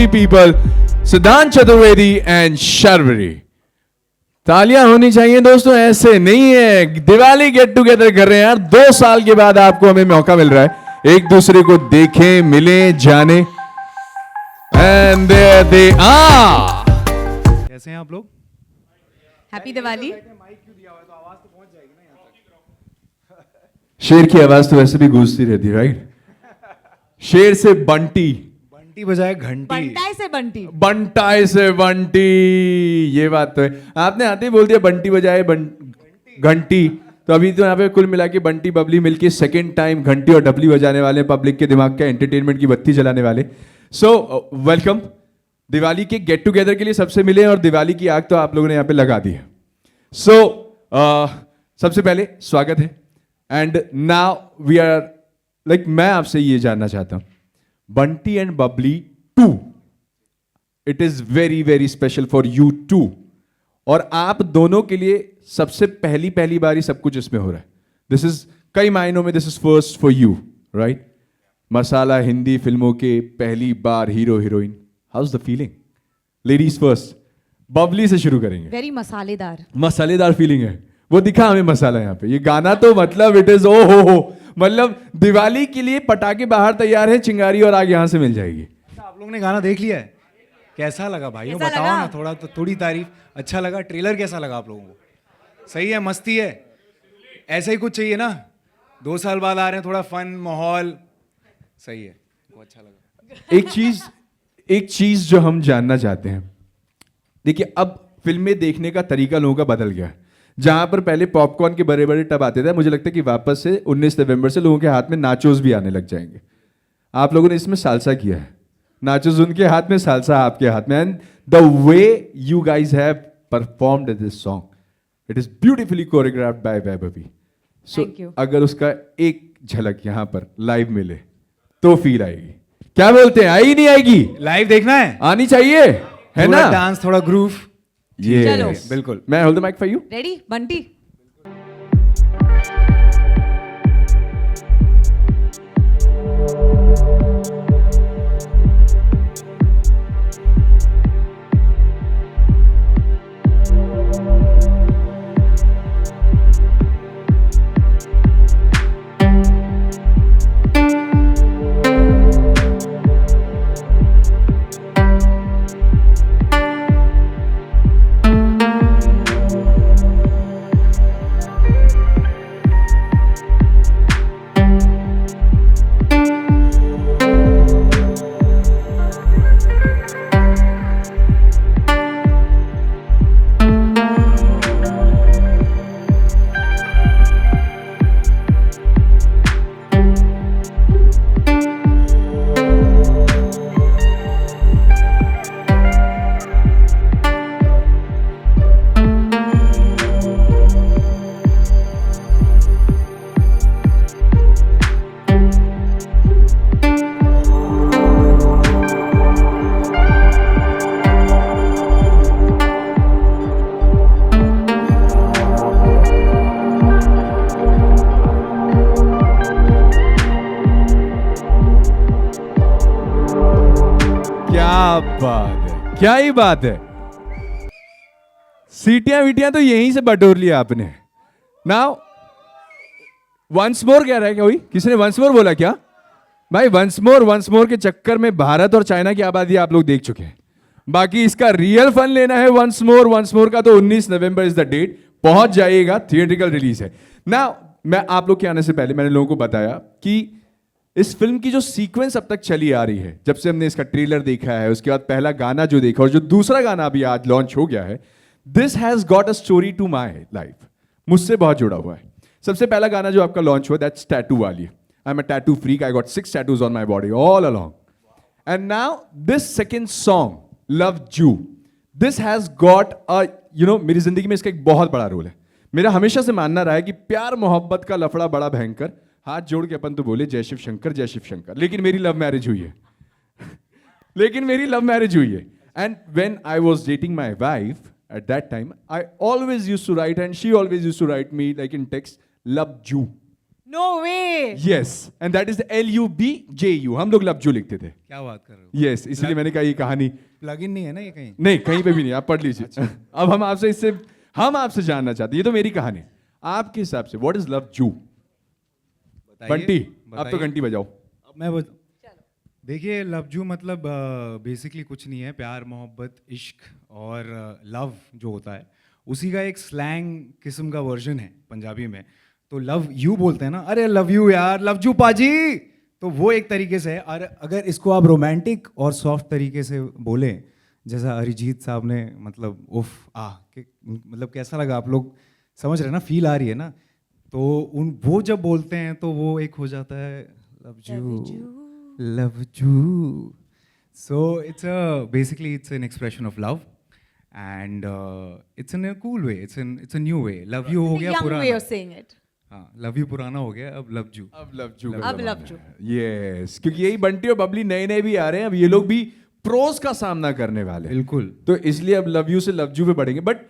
lovely people, सिद्धांत Chaturvedi and Sharvari. तालियां होनी चाहिए दोस्तों, ऐसे नहीं है. दिवाली गेट टुगेदर कर रहे हैं यार. 2 साल के बाद आपको हमें मौका मिल रहा है एक दूसरे को देखें, मिलें, जाने. And there they are. कैसे हैं आप लोग? हैप्पी दिवाली. शेर की आवाज तो वैसे भी गूंजती रहती है, राइट? शेर से बंटी, बंटी बजाए घंटी. बंटाई से बंटी. बंटाई से बंटी. ये बात तो है. आपने आते ही बोल दिया बंटी बजाए घंटी. तो अभी तो यहाँ पे कुल मिला के बंटी बबली मिलके सेकेंड टाइम घंटी और डबली बजाने वाले, पब्लिक के दिमाग का एंटरटेनमेंट की बत्ती जलाने वाले. So welcome. दिवाली के गेट टुगेदर के लिए सबसे मिले और दिवाली की आग तो आप लोगों ने यहाँ पे लगा दी है. सो सबसे पहले स्वागत है. And now we are like, मैं आपसे ये जानना चाहता हूं, Bunty and Babli 2, it is very very special for you too. और आप दोनों के लिए सबसे पहली बार ही सब कुछ इसमें हो रहा है. दिस इज कई मायनों में this is first for you, right? Masala Hindi फिल्मों के पहली बार hero heroine. How is the feeling? Ladies first. Babli से शुरू करेंगे. वेरी मसालेदार. मसालेदार फीलिंग है. वो दिखा हमें मसाला यहाँ पे. ये गाना तो मतलब इट इज ओ हो, मतलब दिवाली के लिए पटाखे बाहर तैयार है, चिंगारी और आग यहाँ से मिल जाएगी. आप लोगों ने गाना देख लिया है? कैसा लगा भाई? कैसा बताओ लगा? ना, थोड़ी तारीफ. अच्छा लगा? ट्रेलर कैसा लगा आप लोगों को? सही है, मस्ती है. ऐसा ही कुछ चाहिए ना. 2 साल बाद आ रहे हैं, थोड़ा फन माहौल. सही है, वो अच्छा लगा. एक चीज जो हम जानना चाहते हैं, देखिए अब फिल्में देखने का तरीका लोगों का बदल गया है. जहां पर पहले पॉपकॉर्न के बड़े बड़े टब आते थे, मुझे लगता है कि वापस से 19 नवंबर से लोगों के हाथ में नाचोस भी आने लग जाएंगे. आप लोगों ने इसमें सालसा किया है. नाचोस उनके हाथ में, सालसा आपके हाथ में. And the way you guys have performed this song, it is beautifully choreographed by Vaibhavi. Thank you. अगर उसका एक झलक यहां पर लाइव मिले तो फील आएगी. क्या बोलते हैं, आई नहीं आएगी? लाइव देखना है, आनी चाहिए, है थोड़ा ना? डांस, थोड़ा ग्रूव. चलो. Yes. बिल्कुल. मैं hold the mic for you. Ready Bunty. बात है, क्या ही बात है. सीटियां वीटियां तो यहीं से बटोर लिया आपने. नाउ वंस मोर कह रहा है क्या? कोई किसी ने वंस मोर बोला क्या? भाई वंस मोर के चक्कर में भारत और चाइना की आबादी आप लोग देख चुके हैं. बाकी इसका रियल फन लेना है. वंस मोर का तो 19 नवंबर इज द डेट. पहुंच जाइएगा, थिएट्रिकल रिलीज है. नाउ मैं आप लोग के आने से पहले मैंने लोगों को बताया कि इस फिल्म की जो सीक्वेंस अब तक चली आ रही है, जब से हमने इसका ट्रेलर देखा है, उसके बाद पहला गाना जो देखा और जो दूसरा गाना अभी आज लॉन्च हो गया है, this has got a story to my life. मुझसे बहुत जुड़ा हुआ है. सबसे पहला गाना जो आपका लॉन्च हुआ, दैट्स टैटू वाली. I am a tattoo freak. I got 6 tattoos on my body all along. And now this second song love you, this has got अ मेरी जिंदगी में इसका एक बहुत बड़ा रोल है. मेरा हमेशा से मानना रहा है कि प्यार मोहब्बत का लफड़ा बड़ा भयंकर. हाथ जोड़ के अपन तो बोले जय शिव शंकर जय शिव शंकर. लेकिन मेरी लव मैरिज हुई है. And when I was dating my wife at that time, I always used to write, and she always used to write me like in text, love you. No way. Yes, and that is LUBJU. हम लोग लवजू लिखते थे. क्या बात कर रहे हो? Yes, इसलिए मैंने कहा ये कहानी प्लग इन नहीं है ना ये कहीं? नहीं, कहीं पे भी नहीं, आप पढ़ लीजिए. अब हम आपसे जानना चाहते हैं, ये तो मेरी कहानी है. आपके हिसाब से व्हाट इज लवजू? बताइए, बंटी, अब तो बताइए। घंटी बजाओ. अब मैं देखिए, लवजू मतलब बेसिकली कुछ नहीं है, प्यार मोहब्बत इश्क और लव जो होता है उसी का एक स्लैंग किस्म का वर्जन है पंजाबी में. तो लव यू बोलते हैं ना, अरे लव यू यार, लव यू पाजी, तो वो एक तरीके से है. और अगर इसको आप रोमांटिक और सॉफ्ट तरीके से बोलें, जैसा अरिजीत साहब ने मतलब मतलब कैसा लगा, आप लोग समझ रहे हैं ना, फील आ रही है ना, तो वो जब बोलते हैं तो वो एक हो जाता है love you. So basically it's an expression of love, and it's in a cool way. It's a new way. Love you हो गया Young way पुराना. of saying it. हाँ, love you पुराना हो गया, अब love you. अब लवजू अब लवजू. यस, क्योंकि यही बंटी और बबली नए नए भी आ रहे हैं, अब ये लोग भी प्रोज का सामना करने वाले हैं. बिल्कुल. तो इसलिए अब लव यू से लवजू पे बढ़ेंगे. बट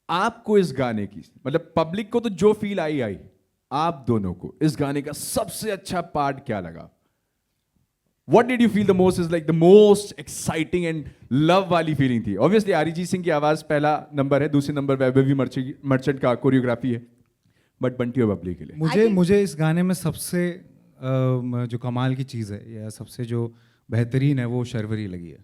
आपको इस गाने की, मतलब पब्लिक को तो जो फील आई, आप दोनों को इस गाने का सबसे अच्छा पार्ट क्या लगा? What did you feel the most is like the most exciting and love वाली फीलिंग थी? Obviously अरिजीत सिंह की आवाज पहला नंबर है, दूसरे नंबर वैभवी मर्चेंट का कोरियोग्राफी है, बट बंटी और बबली के लिए मुझे इस गाने में सबसे जो कमाल की चीज़ है या सबसे जो बेहतरीन है वो शर्वरी लगी है.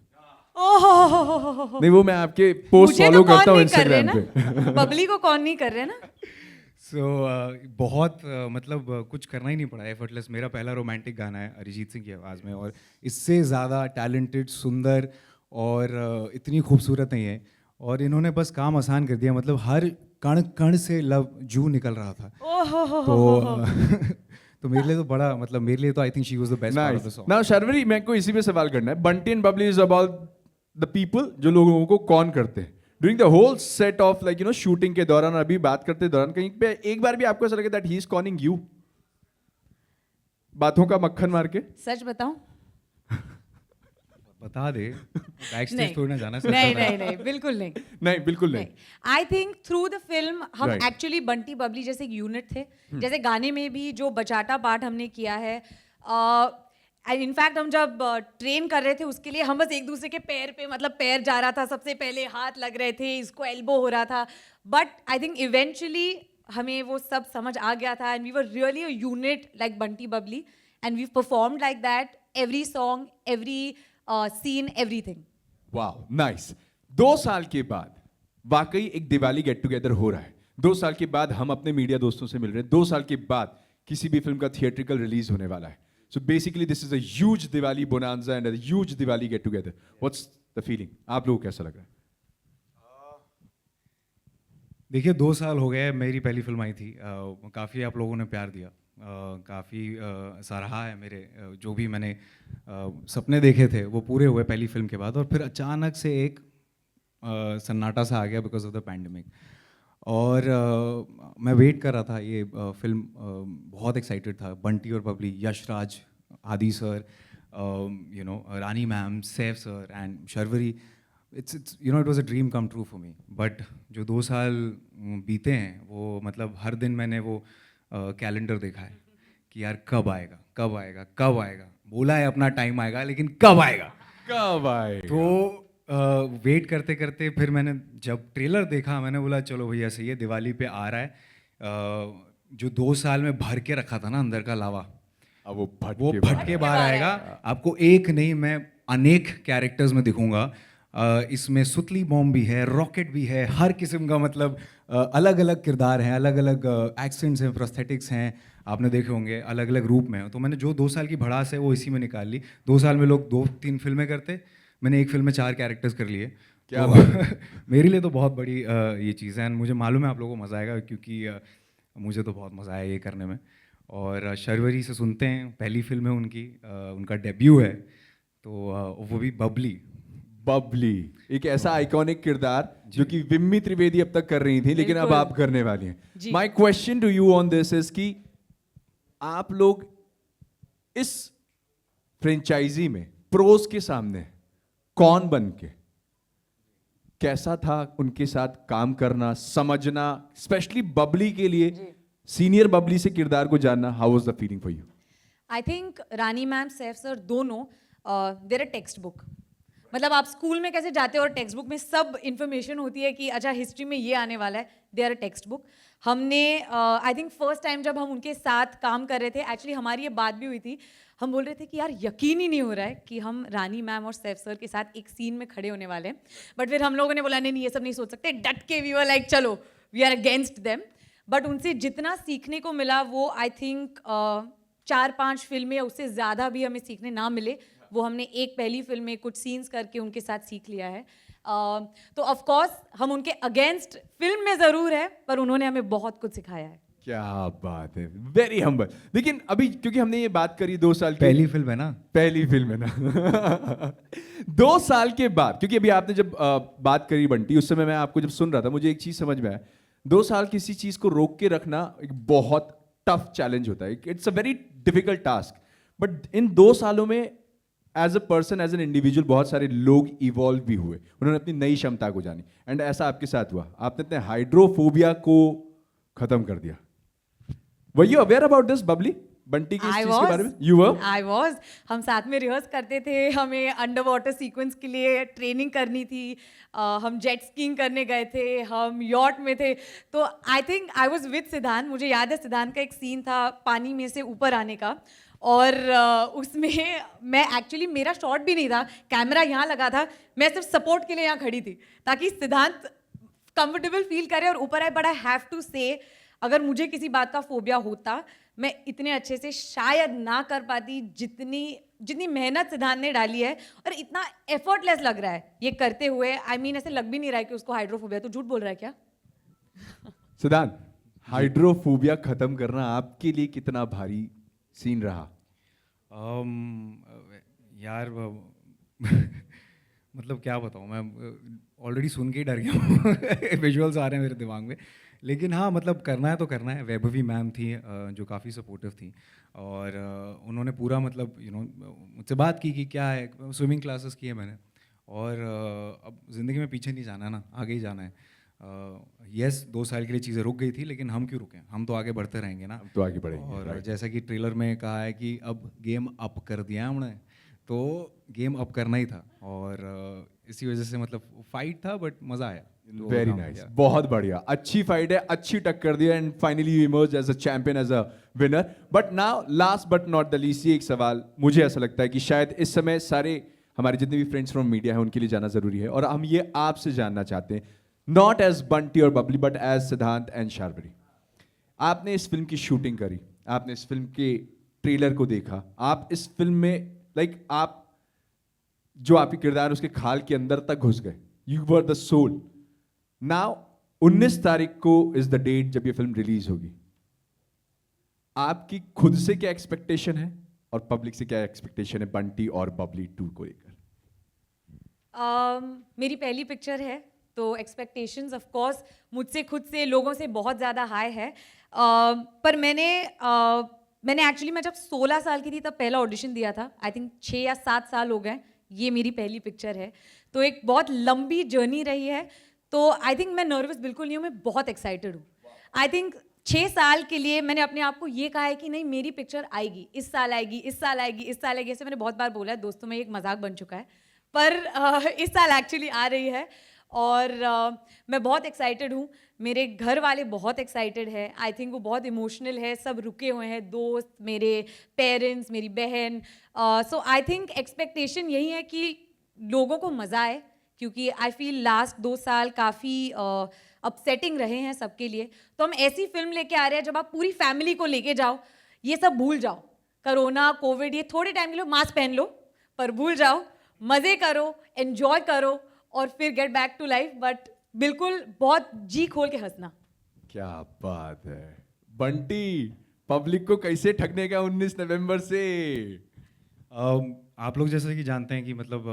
ओह, नहीं, वो मैं आपके पोस्ट मुझे फॉलो तो करता कौन हूँ नहीं कर रहे इंस्टाग्राम ना, पे. बबली को कौन नहीं कर रहे ना. सो बहुत मतलब कुछ करना ही नहीं पड़ा, एफर्टलेस. मेरा पहला रोमांटिक गाना है अरिजीत सिंह की आवाज़ में, और इससे ज़्यादा टैलेंटेड, सुंदर और इतनी खूबसूरत नहीं है. और इन्होंने बस काम आसान कर दिया, मतलब हर कण कण से लव जू निकल रहा था. तो तो मेरे लिए तो बड़ा, मतलब मेरे लिए तो I think she was the best part of the song. Now Sharvari, मेरे को इसी पे सवाल करना है. Bunty and Babli is about the people जो लोगों को कौन करते हैं during the whole set of like you know shooting के दौरान, अभी बात करते दौरान कहीं पे एक बार भी आपको ऐसा लगे दैट ही इज कॉनिंग यू, बातों का मक्खन मार के? सच बताऊं? बता दे, बैक नहीं. स्टेज थोड़ी ना जाना. नहीं, बिल्कुल नहीं. नहीं, बिल्कुल नहीं. I think through the film हम Right. एक्चुअली बंटी बबली जैसे एक यूनिट थे. जैसे गाने में भी जो बचाटा पार्ट हमने किया है, इनफैक्ट हम जब ट्रेन कर रहे थे उसके लिए हम बस एक दूसरे के पैर पे, मतलब पैर जा रहा था सबसे पहले, हाथ लग रहे थे, इसको एल्बो हो रहा था. बट आई थिंक इवेंचुअली हमें वो सब समझ आ गया था, and we were really a unit like Bunty Babli, and we performed like that every song, every scene, everything. Wow, nice. 2 साल के बाद वाकई एक दिवाली गेट टुगेदर हो रहा है. 2 साल के बाद हम अपने मीडिया दोस्तों से मिल रहे हैं. 2 साल के बाद किसी भी फिल्म का थिएट्रिकल रिलीज होने वाला है. So basically this is a huge Diwali bonanza and a huge Diwali get together. What's the feeling? आप लोगों को कैसा लग रहा है? देखिए, 2 साल हो गए, मेरी पहली फिल्म आई थी. काफ़ी आप लोगों ने प्यार दिया, काफ़ी सराहा है मेरे जो भी मैंने सपने देखे थे वो पूरे हुए पहली फिल्म के बाद. और फिर अचानक से एक सन्नाटा सा आ गया बिकॉज ऑफ द पैंडमिक. और मैं वेट कर रहा था ये फिल्म, बहुत एक्साइटेड था. बंटी और बबली, यशराज, आदि sir, you know Rani ma'am, Saif sir and Sharvari. It's you know it was a dream come true for me. But जो 2 साल बीते हैं वो मतलब हर दिन मैंने वो कैलेंडर देखा है कि यार कब आएगा, कब आएगा, कब आएगा. बोला है अपना टाइम आएगा, लेकिन कब आएगा, कब आए? तो वेट करते करते फिर मैंने जब ट्रेलर देखा, मैंने बोला चलो भैया सही है, दिवाली पे आ रहा है. जो 2 साल में भर के रखा था ना अंदर का लावा, अब वो वो फट के बाहर आएगा. आपको एक नहीं, मैं अनेक कैरेक्टर्स में दिखूंगा. इसमें सुतली बॉम्ब भी है, रॉकेट भी है, हर किस्म का, मतलब अलग अलग किरदार हैं, अलग अलग एक्सेंट्स हैं, प्रोस्थेटिक्स हैं, आपने देखे होंगे, अलग अलग रूप में. तो मैंने जो 2 साल की भड़ास है वो इसी में निकाल ली. 2 साल में लोग 2-3 फिल्में करते, मैंने एक फिल्म में 4 कैरेक्टर्स कर लिए. क्या तो मेरे लिए तो बहुत बड़ी ये चीज़ है. एंड मुझे मालूम है आप लोगों को मज़ा आएगा, क्योंकि मुझे तो बहुत मज़ा आया ये करने में. और शर्वरी से सुनते हैं, पहली फिल्म है उनकी, उनका डेब्यू है, तो वो भी बबली. बबली एक ऐसा आइकॉनिक किरदार जो कि विम्मी त्रिवेदी अब तक कर रही थी, लेकिन अब आप करने वाली हैं. My question to you on this is कि आप लोग इस फ्रेंचाइजी में प्रोज के सामने कौन बन के, कैसा था उनके साथ काम करना, समझना, स्पेशली बबली के लिए सीनियर बबली से किरदार को जानना, how was the feeling for you? I think Rani ma'am, Saif sir दोनों देर अ टेक्स्ट बुक। मतलब आप स्कूल में कैसे जाते हो और टेक्स्ट बुक में सब इन्फॉर्मेशन होती है कि अच्छा हिस्ट्री में ये आने वाला है, they are a textbook. हमने आई थिंक फर्स्ट टाइम जब हम उनके साथ काम कर रहे थे, एक्चुअली हमारी ये बात भी हुई थी, हम बोल रहे थे कि यार यकीन ही नहीं हो रहा है कि हम रानी मैम और सैफ सर के साथ एक सीन में खड़े होने वाले हैं। बट फिर हम लोगों ने बोला नहीं ये सब नहीं सोच सकते, डट के वी वर लाइक चलो we are against them. But उनसे जितना सीखने को मिला वो आई थिंक 4-5 फिल्में या उससे ज़्यादा भी हमें सीखने ना मिले, वो हमने एक पहली फिल्म में कुछ सीन्स करके उनके साथ सीख लिया है। तो ऑफ कोर्स हम उनके अगेंस्ट फिल्म में ज़रूर है, पर उन्होंने हमें बहुत कुछ सिखाया है। क्या बात है, वेरी हम्बल। लेकिन अभी क्योंकि हमने ये बात करी 2 साल की, पहली फिल्म है ना, पहली फिल्म है ना 2 साल के बाद, क्योंकि अभी आपने जब बात करी बंटी, उस समय मैं आपको जब सुन रहा था मुझे एक चीज समझ में आया, 2 साल किसी चीज को रोक के रखना एक बहुत टफ चैलेंज होता है, it's a very difficult task. But इन 2 सालों में as a person, as an individual, बहुत सारे लोग इवॉल्व भी हुए, उन्होंने अपनी नई क्षमता को जानी, एंड ऐसा आपके साथ हुआ, आपने अपने हाइड्रोफोबिया को खत्म कर दिया। Were you aware about this, Babli, Bunty की इस चीज के बारे में? You were? I was. हम साथ में रिहर्स करते थे, हमें अंडर वाटर सीक्वेंस के लिए ट्रेनिंग करनी थी, हम जेट स्कीइंग करने गए थे, हम यॉट में थे। तो I think I was with सिद्धांत। मुझे याद है सिद्धांत का एक सीन था पानी में से ऊपर आने का, और उसमें मैं एक्चुअली, मेरा शॉट भी नहीं था, कैमरा यहाँ लगा था, मैं सिर्फ सपोर्ट के लिए यहाँ खड़ी थी ताकि सिद्धांत कंफर्टेबल फील करे और ऊपर आए। बट आई हैव टू से, अगर मुझे किसी बात का फोबिया होता, मैं इतने अच्छे से शायद ना कर पाती जितनी मेहनत सिद्धांत ने डाली है, और इतना एफर्टलेस लग रहा है ये करते हुए। आई मीन ऐसे लग भी नहीं रहा है कि उसको हाइड्रोफोबिया। तो झूठ बोल रहा है क्या? सिद्धांत, हाइड्रोफोबिया खत्म करना आपके लिए कितना भारी सीन रहा? यार मतलब क्या बताऊँ, मैं ऑलरेडी सुन के ही डर गया हूँ विजुअल्स आ रहे हैं मेरे दिमाग में। लेकिन हाँ, मतलब करना है तो करना है। वैभवी मैम थी जो काफ़ी सपोर्टिव थी, और उन्होंने पूरा मतलब मुझसे बात की कि क्या है, स्विमिंग क्लासेस की है मैंने, और अब ज़िंदगी में पीछे नहीं जाना है ना, आगे ही जाना है। यस, 2 साल के लिए चीज़ें रुक गई थी, लेकिन हम क्यों रुके, हम तो आगे बढ़ते रहेंगे ना। हम तो आगे बढ़ेंगे। और जैसा कि ट्रेलर में कहा है कि अब गेम अप कर दिया हमने, तो गेम अप करना ही था, और इसी वजह से मतलब फाइट था, बट मज़ा आया। वेरी नाइस, बहुत बढ़िया, अच्छी फाइट है, अच्छी टक्कर दी है, and finally you emerge as a champion, as a winner. But now last but not the least, ये एक सवाल मुझे ऐसा लगता है कि शायद इस समय सारे हमारे जितने भी फ्रेंड्स फ्रॉम मीडिया हैं उनके लिए जानना जरूरी है, और हम ये आपसे जानना चाहते हैं, नॉट एज बंटी और बबली बट एज सिद्धांत एंड शार्वरी। आपने इस फिल्म की शूटिंग करी, आपने इस फिल्म के ट्रेलर को देखा, आप इस फिल्म में आप जो आपके किरदार उसके खाल के अंदर तक घुस गए, you were the soul. Now 19 तारीख को इज द डेट जब ये फिल्म रिलीज होगी। आपकी खुद से क्या एक्सपेक्टेशन है और पब्लिक से क्या एक्सपेक्टेशन है बंटी और बबली 2 को लेकर? मेरी पहली पिक्चर है, तो एक्सपेक्टेशंस ऑफ कोर्स मुझसे खुद से, लोगों से बहुत ज़्यादा हाई है। पर मैंने एक्चुअली, मैं जब 16 साल की थी तब पहला ऑडिशन दिया था। आई थिंक 6 या 7 साल हो गए, ये मेरी पहली पिक्चर है, तो एक बहुत लंबी जर्नी रही है। तो आई थिंक मैं नर्वस बिल्कुल नहीं हूँ, मैं बहुत एक्साइटेड हूँ। आई थिंक 6 साल के लिए मैंने अपने आप को ये कहा है कि नहीं, मेरी पिक्चर आएगी, इस साल आएगी, इस साल आएगी, इस साल आएगी, ऐसे मैंने बहुत बार बोला है, दोस्तों में एक मजाक बन चुका है, पर इस साल एक्चुअली आ रही है, और मैं बहुत एक्साइटेड हूँ। मेरे घर वाले बहुत एक्साइटेड है, आई थिंक वो बहुत इमोशनल है, सब रुके हुए हैं, दोस्त, मेरे पेरेंट्स, मेरी बहन। सो आई थिंक एक्सपेक्टेशन यही है कि लोगों को मज़ा आए, क्योंकि आई फील लास्ट 2 साल काफ़ी अपसेटिंग रहे हैं सबके लिए। तो हम ऐसी फिल्म लेके आ रहे हैं जब आप पूरी फैमिली को लेके जाओ, ये सब भूल जाओ, कोरोना, कोविड, ये थोड़े टाइम के लिए मास्क पहन लो, पर भूल जाओ, मज़े करो, एन्जॉय करो, और फिर get back to life. But बिल्कुल बहुत जी खोल के हंसना। क्या बात है बंटी, पब्लिक को कैसे ठगने का 19 नवंबर से? आप लोग जैसे कि जानते हैं कि मतलब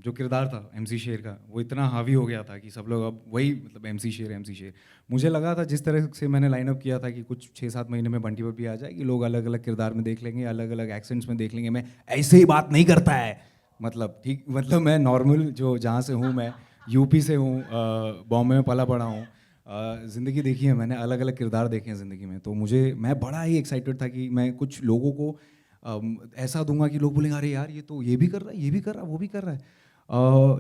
जो किरदार था MC शेर का, वो इतना हावी हो गया था कि सब लोग अब वही मतलब MC शेर। मुझे लगा था जिस तरह से मैंने लाइनअप किया था कि कुछ 6-7 महीने में बंटी पर भी आ जाएगी, लोग अलग अलग किरदार में देख लेंगे, अलग अलग एक्सेंट्स में देख लेंगे। मैं ऐसे ही बात नहीं करता है, मतलब ठीक, मतलब मैं नॉर्मल जो जहाँ से हूँ, मैं यूपी से हूँ, बॉम्बे में पला पड़ा हूँ, ज़िंदगी देखी है मैंने, अलग अलग किरदार देखे हैं ज़िंदगी में, तो मैं बड़ा ही एक्साइटेड था कि मैं कुछ लोगों को ऐसा दूंगा कि लोग बोलेंगे अरे यार ये तो ये भी कर रहा है, ये भी कर रहा है, वो भी कर रहा है।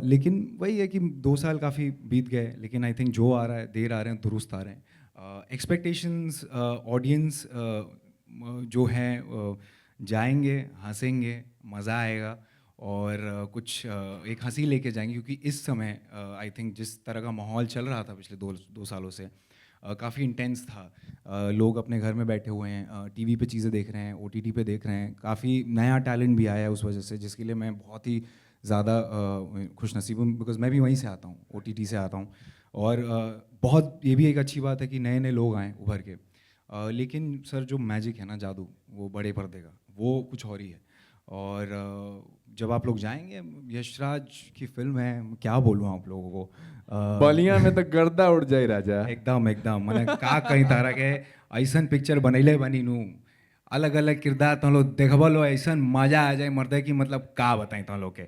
लेकिन वही है कि 2 साल काफ़ी बीत गए, लेकिन आई थिंक जो आ रहा है, देर आ रहे हैं, दुरुस्त आ रहे हैं। एक्सपेक्टेशंस ऑडियंस जो हैं जाएंगे, हंसेंगे, मज़ा आएगा और कुछ एक हंसी लेके जाएंगे, क्योंकि इस समय आई थिंक जिस तरह का माहौल चल रहा था पिछले 2 सालों से काफ़ी इंटेंस था। लोग अपने घर में बैठे हुए हैं, टीवी पे चीज़ें देख रहे हैं, ओटीटी पे देख रहे हैं, काफ़ी नया टैलेंट भी आया है उस वजह से, जिसके लिए मैं बहुत ही ज़्यादा खुशनसीब हूँ, बिकॉज मैं भी वहीं से आता हूँ, ओटीटी से आता हूँ। और बहुत ये भी एक अच्छी बात है कि नए नए लोग आएँ उभर के। लेकिन सर जो मैजिक है ना, जादू, वो बड़े पर्दे का, वो कुछ और ही है। और जब आप लोग जाएंगे, यशराज की फिल्म है, क्या बोलूँ आप लोगों को, बलिया में तो गर्दा उड़ जाए राजा। एकदम एकदम मैंने का कहीं तारा के ऐसन पिक्चर बनैले बनी नू, अलग अलग किरदार तुम लोग देखबो लो, ऐसन मजा आ जाए मर्दे की, मतलब का बताएं तुम लोग के।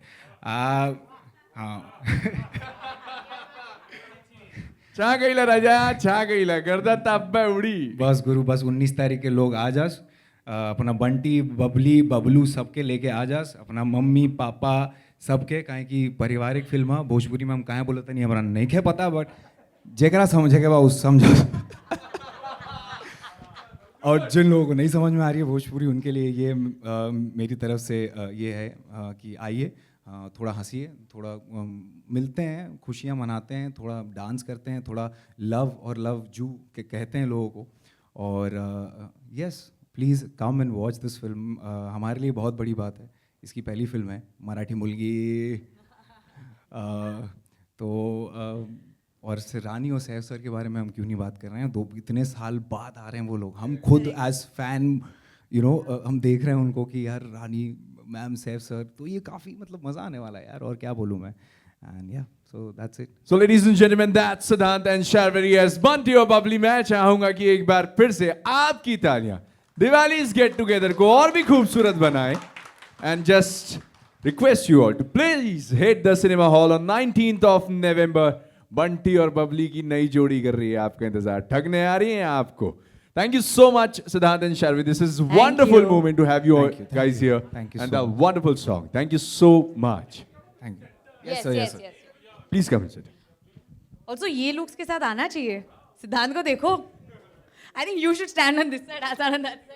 हाँ छा गईला राजा, छा गईला, गर्दा ताब्बा उड़ी। बस गुरु, बस 19 तारीख के लोग आ जास, अपना बंटी बबली बबलू सबके लेके आ जास, अपना मम्मी पापा सबके, काहे कि पारिवारिक फिल्म है। भोजपुरी में हम काहे बोलते नहीं हमारा नहीं खे पता, बट जेकरा समझे के बा उस समझ। और जिन लोगों को नहीं समझ में आ रही है भोजपुरी, उनके लिए ये मेरी तरफ से ये है कि आइए, थोड़ा हंसिए, थोड़ा मिलते हैं, खुशियाँ मनाते हैं, थोड़ा डांस करते हैं, थोड़ा लव और लव जू के कहते हैं लोगों को। और yes, please come and watch this film. हमारे लिए बहुत बड़ी बात है, इसकी पहली फिल्म है, मराठी मुलगी। और रानी और सैफ सर के बारे में हम क्यों नहीं बात कर रहे हैं, इतने साल बाद आ रहे हैं वो लोग, हम खुद एज फैन हम देख रहे हैं उनको कि यार रानी मैम, सैफ सर, तो ये काफ़ी मतलब मज़ा आने वाला है यार, और क्या बोलूँ मैं। एंड या, so that's it. So ladies and gentlemen, that's Siddhant and Sharvari as Bunty और बबली। मैं चाहूंगा कि एक बार फिर से आपकी तालियां दिवाली इस गेट टुगेदर को और भी खूबसूरत बनाएं। And just request you all to please hit the cinema hall on 19th of November। Bunty और बबली की नई जोड़ी कर रही है आपका इंतजार, ठगने आ रही हैं आपको। Thank you so much, Siddhant and Sharvi. This is wonderful you. moment to have you all Thank you, guys here. Thank you And so a much. wonderful song. Thank you so much. Thank you. Yes, sir, yes, sir. yes. Please come and sit. Also, ये looks के साथ आना चाहिए। सिद्धांत को देखो। I think you should stand on this side, Asan on that side.